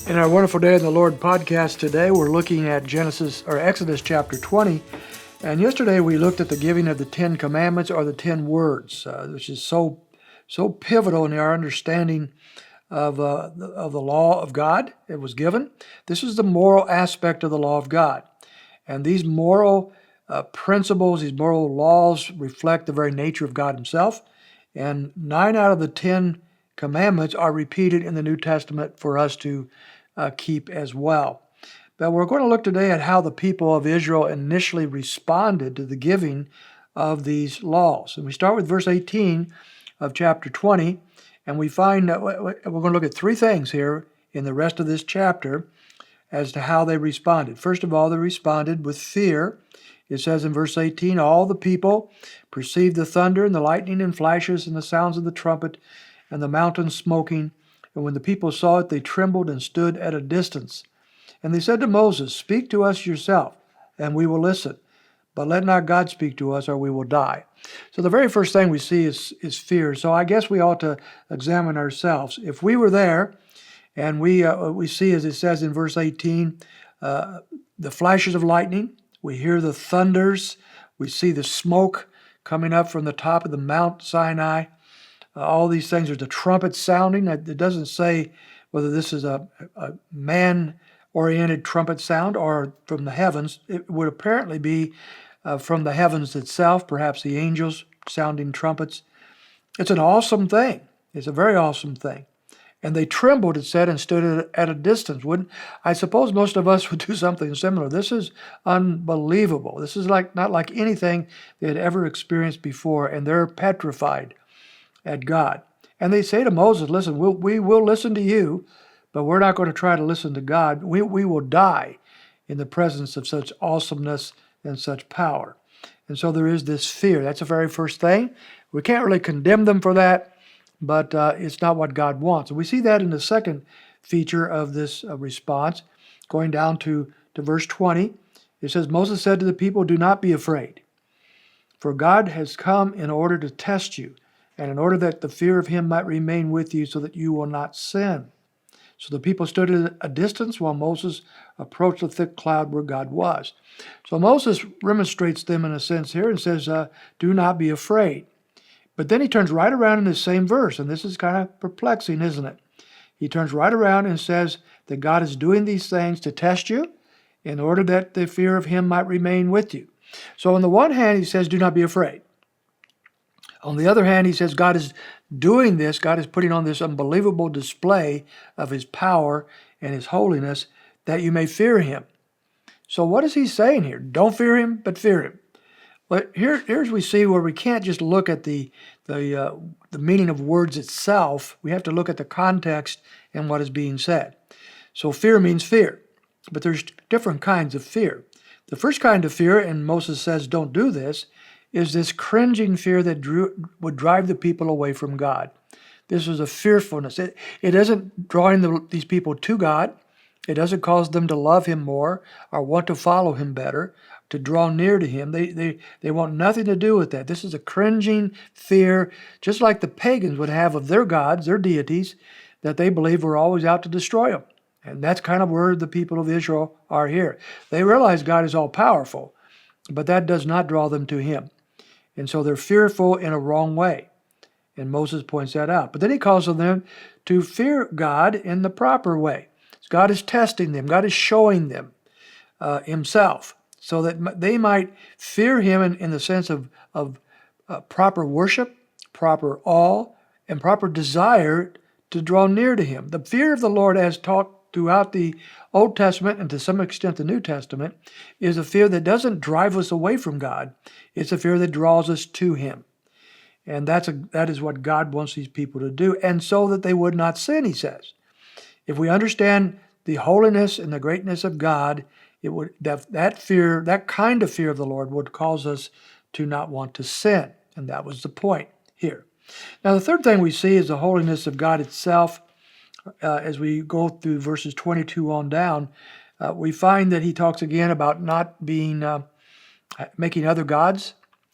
In our Wonderful Day in the Lord podcast today, we're looking at Exodus chapter 20. And yesterday we looked at the giving of the 10 commandments, or the 10 words, which is so pivotal in our understanding of the law of God. It was given. This is the moral aspect of the law of God. And these moral principles, these moral laws reflect the very nature of God himself. And 9 out of the 10 commandments are repeated in the New Testament for us to keep as well. But we're going to look today at how the people of Israel initially responded to the giving of these laws. And we start with verse 18 of chapter 20, and we find that we're going to look at 3 things here in the rest of this chapter as to how they responded. First of all, they responded with fear. It says in verse 18, all the people perceived the thunder and the lightning and flashes and the sounds of the trumpet and the mountain smoking. And when the people saw it, they trembled and stood at a distance. And they said to Moses, speak to us yourself, and we will listen. But let not God speak to us, or we will die. So the very first thing we see is fear. So I guess we ought to examine ourselves. If we were there, and we see, as it says in verse 18, the flashes of lightning, we hear the thunders, we see the smoke coming up from the top of the Mount Sinai. All these things, there's the trumpet sounding. It doesn't say whether this is a man-oriented trumpet sound or from the heavens. It would apparently be from the heavens itself, perhaps the angels sounding trumpets. It's an awesome thing. It's a very awesome thing. And they trembled, it said, and stood at a distance. I suppose most of us would do something similar. This is unbelievable. This is not like anything they had ever experienced before, and they're petrified at God. And they say to Moses, listen, we will listen to you, but we're not going to try to listen to God. We will die in the presence of such awesomeness and such power. And so there is this fear. That's the very first thing. We can't really condemn them for that, but it's not what God wants. And we see that in the second feature of this response, going down to verse 20. It says, Moses said to the people, do not be afraid, for God has come in order to test you, and in order that the fear of him might remain with you, so that you will not sin. So the people stood at a distance while Moses approached the thick cloud where God was. So Moses remonstrates them in a sense here and says, do not be afraid. But then he turns right around in the same verse, and this is kind of perplexing, isn't it? He turns right around and says that God is doing these things to test you in order that the fear of him might remain with you. So on the one hand, he says, do not be afraid. On the other hand, he says God is doing this. God is putting on this unbelievable display of his power and his holiness that you may fear him. So what is he saying here? Don't fear him, but fear him. But here's we see where we can't just look at the meaning of words itself. We have to look at the context and what is being said. So fear means fear, but there's different kinds of fear. The first kind of fear, and Moses says don't do this, is this cringing fear that would drive the people away from God. This is a fearfulness. It isn't drawing these people to God. It doesn't cause them to love him more or want to follow him better, to draw near to him. They want nothing to do with that. This is a cringing fear, just like the pagans would have of their gods, their deities, that they believe were always out to destroy them. And that's kind of where the people of Israel are here. They realize God is all-powerful, but that does not draw them to him. And so they're fearful in a wrong way. And Moses points that out. But then he calls on them to fear God in the proper way. God is testing them. God is showing them himself so that they might fear him in the sense of proper worship, proper awe, and proper desire to draw near to him. The fear of the Lord, as taught throughout the Old Testament and to some extent the New Testament, is a fear that doesn't drive us away from God. It's a fear that draws us to him. And that is what God wants these people to do, and so that they would not sin, he says. If we understand the holiness and the greatness of God, it would that fear, that kind of fear of the Lord, would cause us to not want to sin. And that was the point here. Now, the third thing we see is the holiness of God itself. As we go through verses 22 on down, we find that he talks again about not being making other gods,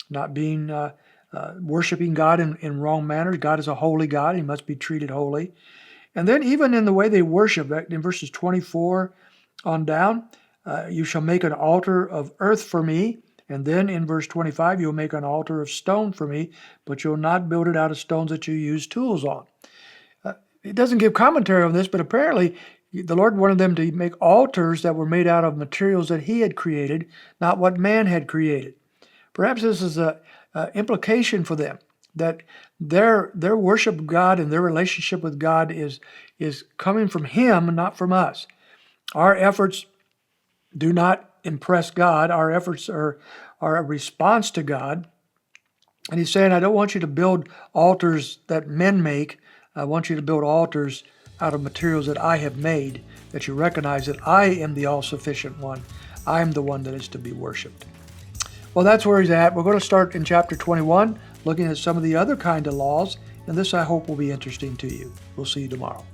not being worshiping God in wrong manners. God is a holy God. He must be treated holy. And then even in the way they worship, in verses 24 on down, you shall make an altar of earth for me. And then in verse 25, you'll make an altar of stone for me, but you'll not build it out of stones that you use tools on. It doesn't give commentary on this, but apparently the Lord wanted them to make altars that were made out of materials that he had created, not what man had created. Perhaps this is an implication for them, that their worship of God and their relationship with God is coming from him, not from us. Our efforts do not impress God. Our efforts are a response to God. And he's saying, I don't want you to build altars that men make. I want you to build altars out of materials that I have made, that you recognize that I am the all-sufficient one. I am the one that is to be worshiped. Well, that's where he's at. We're going to start in chapter 21, looking at some of the other kind of laws, and this I hope will be interesting to you. We'll see you tomorrow.